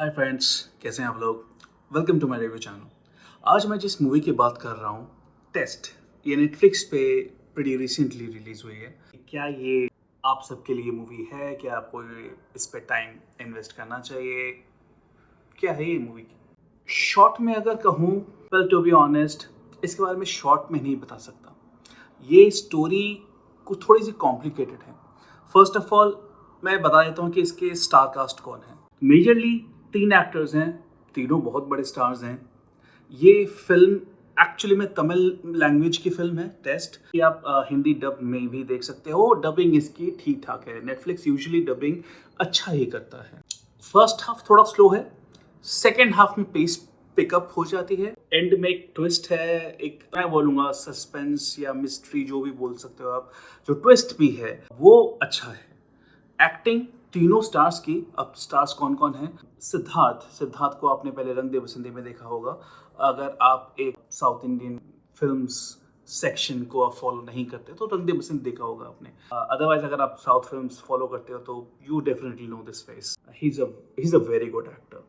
Hi friends, कैसे हैं आप लोग। Welcome to my review channel. आज मैं जिस मूवी की बात कर रहा हूँ, टेस्ट, ये नेटफ्लिक्स पे pretty रिसेंटली रिलीज हुई है। क्या ये आप सबके लिए मूवी है? क्या आपको इस पे टाइम इन्वेस्ट करना चाहिए? क्या है ये मूवी? शॉर्ट में अगर कहूँ, वेल टू बी ऑनेस्ट, इसके बारे में शॉर्ट में नहीं बता सकता। ये स्टोरी को थोड़ी सी कॉम्प्लिकेटेड है। फर्स्ट ऑफ ऑल मैं बता देता हूँ कि इसके स्टार कास्ट कौन है। मेजरली 3 एक्टर्स हैं, तीनों बहुत बड़े स्टार्स हैं। ये फिल्म एक्चुअली में तमिल लैंग्वेज की फिल्म है, टेस्ट। ये आप हिंदी डब में भी देख सकते हो। डबिंग इसकी ठीक ठाक है। नेटफ्लिक्स यूजुअली डबिंग अच्छा ही करता है। फर्स्ट हाफ थोड़ा स्लो है, सेकेंड हाफ में पेस पिकअप हो जाती है। एंड में एक ट्विस्ट है, एक मैं बोलूँगा सस्पेंस या मिस्ट्री, जो भी बोल सकते हो आप। जो ट्विस्ट भी है वो अच्छा है। एक्टिंग तीनों स्टार्स की। अब स्टार्स कौन कौन हैं? सिद्धार्थ को आपने पहले रंग दे बसंती में देखा होगा। अगर आप एक साउथ इंडियन फिल्म्स सेक्शन को आप फॉलो नहीं करते तो रंग दे बसंत देखा होगा आपने। अदरवाइज अगर आप साउथ फिल्म्स फॉलो करते हो तो you definitely know this face. He is a very good actor.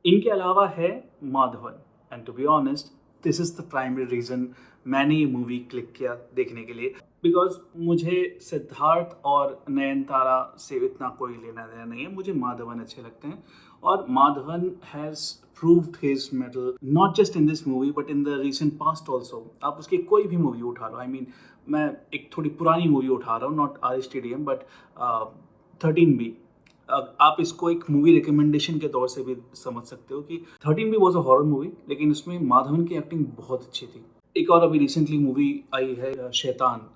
इनके अलावा है Madhavan. And to be honest, this is the primary reason मैंने ये मूवी क्लिक किया देखने के लिए, बिकॉज मुझे सिद्धार्थ और नयनतारा से इतना कोई लेना देना नहीं है। मुझे माधवन अच्छे लगते हैं और Madhavan has proved his mettle not just in this movie but in the recent past also। आप उसकी कोई भी मूवी उठा लो, मैं एक थोड़ी पुरानी मूवी उठा रहा हूँ, not are stadium but 13B। आप इसको एक मूवी रिकमेंडेशन के तौर से भी समझ सकते हो कि 13B was a horror movie, लेकिन उसमें माधवन की एक्टिंग बहुत अच्छी थी। एक और अभी रिसेंटली मूवी आई है शैतान।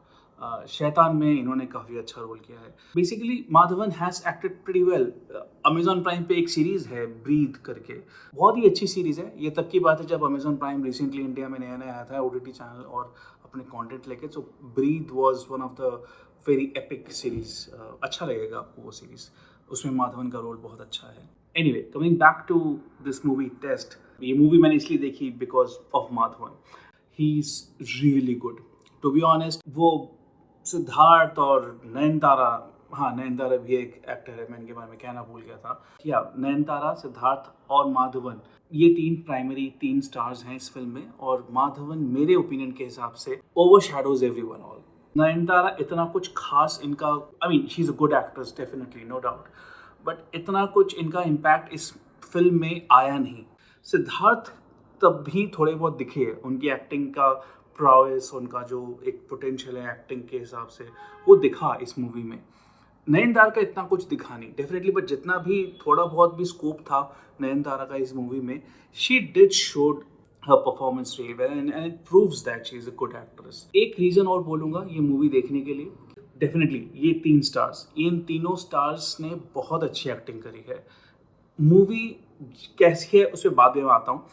शैतान में इन्होंने काफ़ी अच्छा रोल किया है। Basically Madhavan has acted pretty well. Amazon prime पे एक सीरीज़ है ब्रीद करके, बहुत ही अच्छी सीरीज़ है। ये तब की बात है जब अमेजॉन प्राइम रिसेंटली इंडिया में नया नया आया था OTT चैनल और अपने कंटेंट लेके। So Breathe was one of the very epic series. अच्छा लगेगा आपको वो सीरीज़, उसमें माधवन का रोल बहुत अच्छा है। Anyway, coming back to this movie test. ये मूवी मैंने इसलिए देखी because of Madhavan. He is really good. To be honest, वो सिद्धार्थ और नयनतारा, हाँ नयनतारा भी एक एक्टर है, मैं इनके बारे में कहना भूल गया था। या नयनतारा, सिद्धार्थ और माधवन, ये तीन स्टार्स हैं इस फिल्म में। और माधवन मेरे ओपिनियन के हिसाब से ओवरशैडोज एवरीवन ऑल। नयनतारा इतना कुछ खास इनका, she is a good actress definitely, no doubt, but इतना कुछ इनका इम्पैक्ट इस फिल्म में आया नहीं। सिद्धार्थ तब भी थोड़े बहुत दिखे, उनकी एक्टिंग का प्रॉवेस, उनका जो एक पोटेंशियल है एक्टिंग के हिसाब से, वो दिखा इस मूवी में। नयनतारा का इतना कुछ दिखा नहीं डेफिनेटली, बट जितना भी थोड़ा बहुत भी स्कोप था नयनतारा का इस मूवी में, she did showed her performance really well and it proves that she is a good actress। एक रीज़न और बोलूँगा ये मूवी देखने के लिए, डेफिनेटली ये 3 स्टार्स, इन तीनों स्टार्स ने बहुत अच्छी एक्टिंग करी है। मूवी कैसी है उस पर बाद में आता हूँ।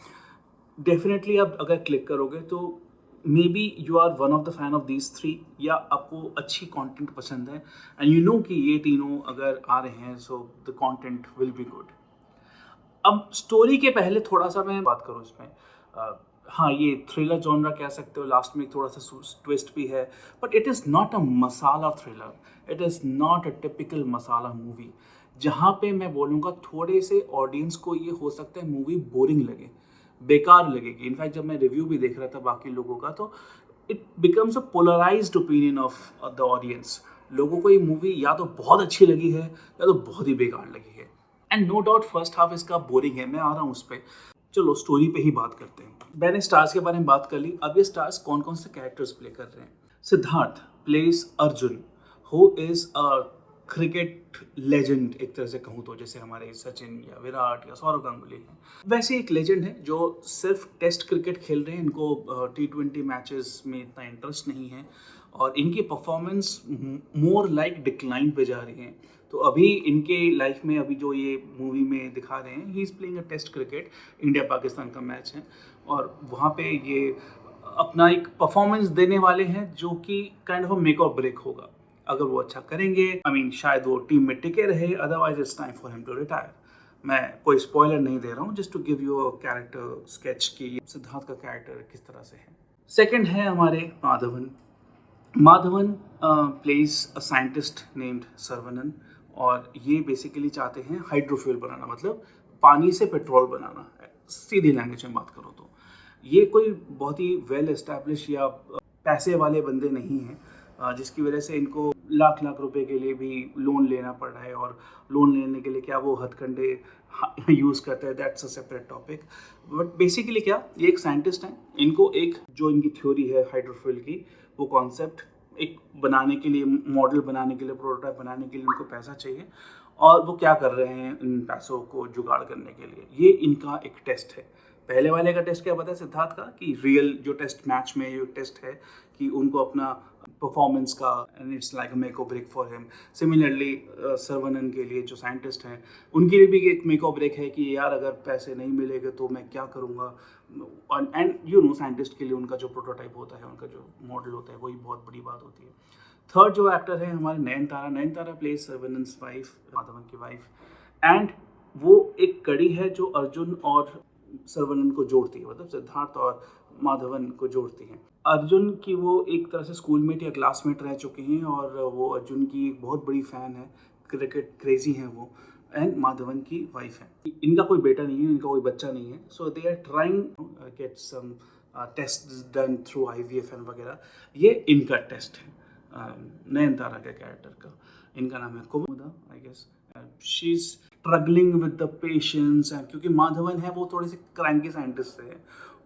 डेफिनेटली आप अगर क्लिक करोगे तो may be you are one of the fan of these 3, या आपको अच्छी कंटेंट पसंद है एंड यू नो कि ये तीनों अगर आ रहे हैं so the content will be good. अब स्टोरी के पहले थोड़ा सा मैं बात करूँ इसमें, हाँ ये थ्रिलर जॉनरा कह सकते हो, लास्ट में थोड़ा सा ट्विस्ट भी है, but it is not a masala thriller, it is not a typical masala movie. जहाँ पे मैं बोलूँगा थोड़े से ऑडियंस को ये हो सकता है मूवी बोरिंग लगे, बेकार लगेगी। इनफैक्ट जब मैं रिव्यू भी देख रहा था बाकी लोगों का, तो it becomes a polarised opinion of the audience. लोगों को ये मूवी या तो बहुत अच्छी लगी है या तो बहुत ही बेकार लगी है। And no doubt first half इसका बोरिंग है, मैं आ रहा हूँ उस पर। चलो स्टोरी पे ही बात करते हैं। मैंने स्टार्स के बारे में बात कर ली, अब ये स्टार्स कौन कौन से कैरेक्टर्स प्ले कर रहे हैं। Siddharth place Arjun, who is a cricket legend, एक तरह से कहूँ तो, जैसे हमारे सचिन या विराट या सौरव गांगुली हैं, वैसे एक लेजेंड है जो सिर्फ टेस्ट क्रिकेट खेल रहे हैं। इनको T20 मैचेस में इतना इंटरेस्ट नहीं है और इनकी परफॉर्मेंस मोर लाइक डिक्लाइन पे जा रही है। तो अभी इनके लाइफ में अभी जो ये मूवी में दिखा रहे हैं, he is playing a test cricket, India Pakistan का मैच है और वहाँ पे ये अपना एक परफॉर्मेंस देने वाले हैं जो कि kind of make or break होगा। अगर वो अच्छा करेंगे, शायद वो टीम में टिके रहे, otherwise it's time for him to retire. मैं कोई स्पॉइलर नहीं दे रहा हूँ, just to give you a character sketch कि सिद्धार्थ का कैरेक्टर किस तरह से है। सेकंड है हमारे Madhavan. Madhavan plays a scientist named Saravanan, और ये बेसिकली चाहते हैं हाइड्रोफ्यूल बनाना, मतलब पानी से पेट्रोल बनाना है, सीधी लैंग्वेज में बात करो तो। ये कोई बहुत ही वेल एस्टैब्लिश या पैसे वाले बंदे नहीं हैं, जिसकी वजह से इनको लाख लाख रुपए के लिए भी लोन लेना पड़ रहा है, और लोन लेने के लिए क्या वो हथकंडे यूज़ करते हैं, that's a separate topic. But basically क्या, ये एक साइंटिस्ट हैं, इनको एक जो इनकी थ्योरी है हाइड्रोफिल की, वो कॉन्सेप्ट एक बनाने के लिए, मॉडल बनाने के लिए, प्रोटोटाइप बनाने के लिए उनको पैसा चाहिए, और वो क्या कर रहे हैं इन पैसों को जुगाड़ करने के लिए। ये इनका एक टेस्ट है। पहले वाले का टेस्ट क्या पता है सिद्धार्थ का, कि रियल जो टेस्ट मैच में जो टेस्ट है कि उनको अपना परफॉर्मेंस का, and it's like a make or break for him. Similarly Saravanan के लिए जो साइंटिस्ट हैं, उनके लिए भी एक मेक और ब्रेक है कि यार अगर पैसे नहीं मिलेंगे तो मैं क्या करूँगा। एंड यू नो साइंटिस्ट के लिए उनका जो प्रोटोटाइप होता है, उनका जो मॉडल होता है, वही बहुत बड़ी बात होती है। थर्ड जो एक्टर है हमारे नयनतारा प्लेज सर्वनन्स वाइफ, माधवन की वाइफ, एंड वो एक कड़ी है जो अर्जुन और सर्वनन को जोड़ती है, मतलब सिद्धार्थ और माधवन को जोड़ती है। अर्जुन की वो एक तरह से स्कूलमेट या क्लासमेट रह चुके हैं, और वो अर्जुन की एक बहुत बड़ी फ़ैन है, क्रिकेट क्रेजी हैं वो, एंड माधवन की वाइफ है। इनका कोई बेटा नहीं है, इनका कोई बच्चा नहीं है, so they are trying get some test done through IVF and वगैरह। ये इनका टेस्ट है नयनतारा के कैरेक्टर का। इनका नाम है Kumuda, I guess. She is struggling with the patience, and क्योंकि माधवन है वो थोड़े से क्रैंकी साइंटिस्ट है,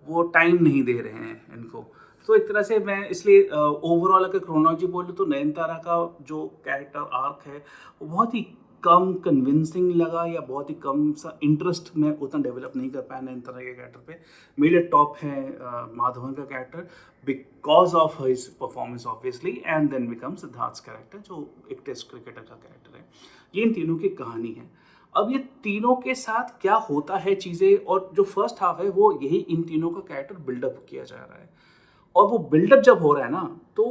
वो टाइम नहीं दे रहे हैं इनको। तो एक तरह से मैं इसलिए ओवरऑल अगर क्रोनोलॉजी बोलूँ तो नयनतारा का जो कैरेक्टर आर्क है वो बहुत ही कम कन्विंसिंग लगा, या बहुत ही कम सा इंटरेस्ट में उतना डेवलप नहीं कर पाया नयनतारा के कैरेक्टर पे। मेरे टॉप है माधवन का character because of his performance obviously, and then become Siddharth character जो एक टेस्ट क्रिकेटर का कैरेक्टर है। ये इन तीनों की कहानी है। अब ये तीनों के साथ क्या होता है चीज़ें, और जो फर्स्ट हाफ है वो यही इन तीनों का कैरेक्टर बिल्डअप किया जा रहा है, और वो बिल्डअप जब हो रहा है ना, तो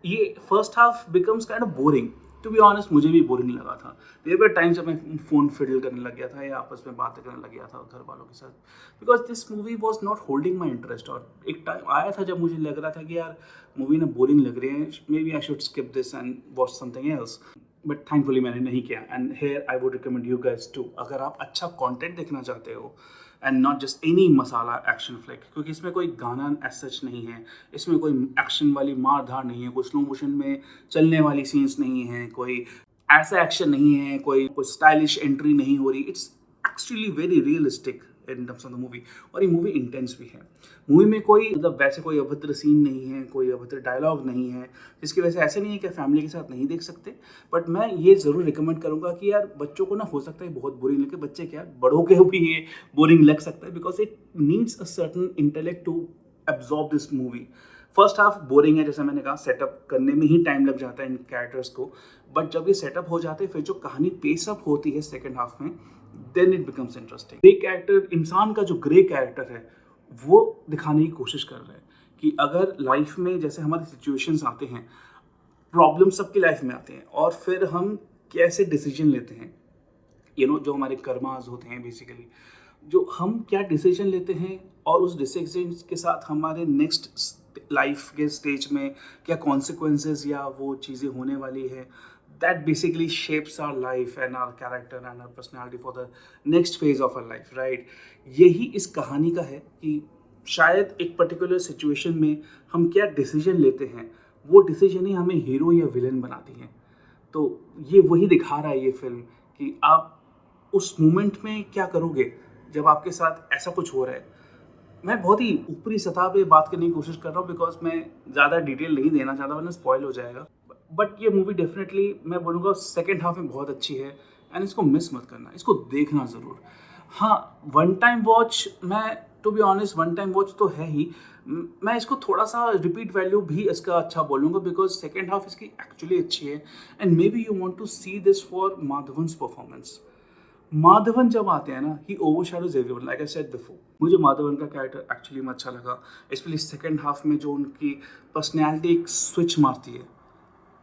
ये first half becomes kind of boring. To be honest मुझे भी बोरिंग लगा था। देयर वर टाइम्स जब मैं फ़ोन फिडल करने लग गया था या आपस में बातें करने लग गया था घर वालों के साथ, because this movie was not holding my interest. और एक टाइम आया था जब मुझे लग रहा था कि यार मूवी ना बोरिंग लग रही है, maybe I should skip this and watch something else, but thankfully मैंने नहीं किया। And here I would recommend you guys to, अगर आप अच्छा कंटेंट देखना चाहते हो and not just any masala action flick, क्योंकि इसमें कोई गाना एज सच नहीं है, इसमें कोई एक्शन वाली मार धार नहीं है, कोई स्लो मोशन में चलने वाली सीन्स नहीं है, कोई ऐसा एक्शन नहीं है, कोई स्टाइलिश एंट्री नहीं हो रही। It's actually very realistic in terms of the movie, और ये मूवी इंटेंस भी है। मूवी में कोई मतलब वैसे कोई अभद्र सीन नहीं है, कोई अभद्र डायलॉग नहीं है, जिसकी वजह से ऐसे नहीं है कि फैमिली के साथ नहीं देख सकते। बट मैं ये ज़रूर रिकमेंड करूँगा कि यार बच्चों को ना हो सकता है बहुत बोरिंग लगे, बच्चे क्या बड़ों के भी ये बोरिंग लग सकता है, because it needs a certain intellect to absorb this movie. First half boring है, जैसे मैंने कहा, सेटअप करने में ही टाइम लग जाता है इन कैरेक्टर्स को, बट जब ये सेटअप हो जाते हैं फिर जो कहानी पेसअप होती है सेकेंड हाफ में, then it becomes interesting. Grey character, इंसान का जो ग्रे कैरेक्टर है वो दिखाने की कोशिश कर रहे हैं कि अगर लाइफ में जैसे हमारे सिचुएशंस आते हैं, प्रॉब्लम सबकी लाइफ में आते हैं, और फिर हम कैसे डिसीजन लेते हैं, जो हमारे कर्मास होते हैं बेसिकली, जो हम क्या डिसीजन लेते हैं, और उस डिसीजन के साथ हमारे नेक्स्ट लाइफ के स्टेज में क्या कॉन्सिक्वेंसेस या वो चीज़ें होने वाली है, that basically shapes our life and our character and our personality for the next phase of our life, right? यही इस कहानी का है कि शायद एक पर्टिकुलर सिचुएशन में हम क्या डिसीजन लेते हैं, वो डिसीजन ही हमें हीरो या विलन बनाती है। तो ये वही दिखा रहा है ये फिल्म, कि आप उस मोमेंट में क्या करोगे जब आपके साथ ऐसा कुछ हो रहा है। मैं बहुत ही ऊपरी सतह पे बात करने की कोशिश कर रहा हूँ, बिकॉज मैं ज़्यादा डिटेल नहीं देना चाहता, वरना स्पॉइल हो जाएगा। बट ये मूवी डेफिनेटली मैं बोलूँगा सेकेंड हाफ में बहुत अच्छी है, एंड इसको मिस मत करना, इसको देखना ज़रूर। हाँ, वन टाइम वॉच, मैं to be honest one time watch तो है ही, मैं इसको थोड़ा सा रिपीट वैल्यू भी इसका अच्छा बोलूँगा, बिकॉज सेकेंड हाफ इसकी एक्चुअली अच्छी है, and may B you want to see this for Madhavan's performance. Madhavan जब आते हैं ना, he overshadows everyone, like I said before. मुझे माधवन का कैरेक्टर एक्चुअली में अच्छा लगा, स्पेशली सेकेंड हाफ में जो उनकी पर्सनैलिटी एक स्विच मारती है,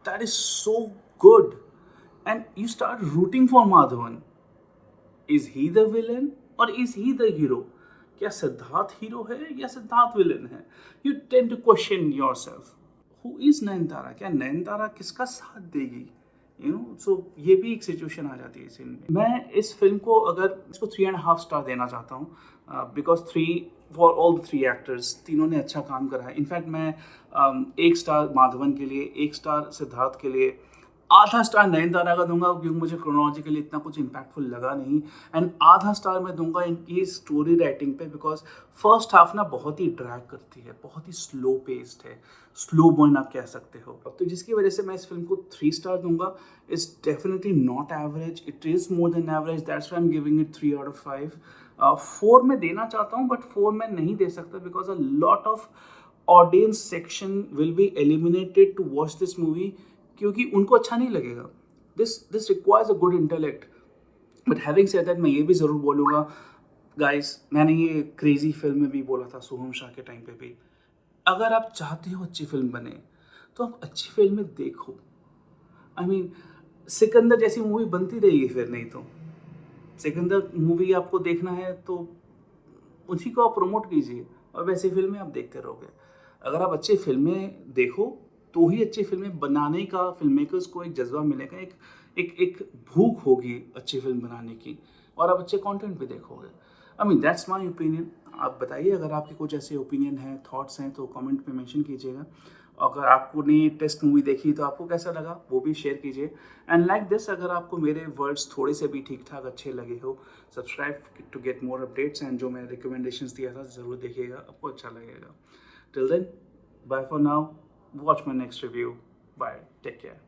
that is so good, and you start rooting for Madhavan. Is he the villain और इज ही द हीरो? क्या सिद्धार्थ हीरो है या सिद्धार्थ विलन है? You tend to question yourself, who is Nayanthara? क्या नयनतारा किसका साथ देगी? सो ये भी एक सिचुएशन आ जाती है सीन में। मैं इस फिल्म को अगर इसको 3.5 स्टार देना चाहता हूँ, because three for all the 3 actors, तीनों ने अच्छा काम करा है। इनफैक्ट मैं 1 स्टार माधवन के लिए, 1 स्टार सिद्धार्थ के लिए, आधा स्टार नयनतारा का दूंगा क्योंकि मुझे क्रोनोलॉजिकली इतना कुछ इम्पैक्टफुल लगा नहीं, एंड आधा स्टार मैं दूंगा इनकी स्टोरी राइटिंग पे, बिकॉज फर्स्ट हाफ ना बहुत ही ड्रैग करती है, बहुत ही स्लो पेस्ड है, स्लो बर्न आप कह सकते हो, तो जिसकी वजह से मैं इस फिल्म को 3 स्टार दूंगा। It's definitely not average, it is more than average, that's why I am giving it 3 out of 5। 4 मैं देना चाहता हूँ, बट 4 मैं नहीं दे सकता because a lot of audience section will be eliminated to watch this movie, क्योंकि उनको अच्छा नहीं लगेगा। This requires a good intellect. But having said that, मैं ये भी ज़रूर बोलूँगा गाइस, मैंने ये क्रेजी फिल्म में भी बोला था सोहम शाह के टाइम पे भी, अगर आप चाहते हो अच्छी फिल्म बने तो आप अच्छी फिल्में देखो। आई मीन सिकंदर जैसी मूवी बनती रहेगी फिर, नहीं तो सिकंदर मूवी आपको देखना है तो उसी को आप प्रमोट कीजिए और वैसी फिल्में आप देखते रहोगे। अगर आप अच्छी फिल्में देखो तो ही अच्छी फिल्में बनाने का फिल्म मेकर्स को एक जज्बा मिलेगा, एक एक एक भूख होगी अच्छी फिल्म बनाने की, और आप अच्छे कंटेंट भी देखोगे। I mean that's my opinion. आप बताइए अगर आपके कुछ ऐसे ओपिनियन हैं, थॉट्स हैं, तो कमेंट में मेंशन कीजिएगा। अगर आपने टेस्ट मूवी देखी तो आपको कैसा लगा वो भी शेयर कीजिए। एंड लाइक दिस, अगर आपको मेरे वर्ड्स थोड़े से भी ठीक ठाक अच्छे लगे हो, subscribe to get more updates, and जो मैंने रिकमेंडेशंस दिया था ज़रूर देखिएगा, आपको अच्छा लगेगा। Till then, bye for now, watch my next review, bye, take care.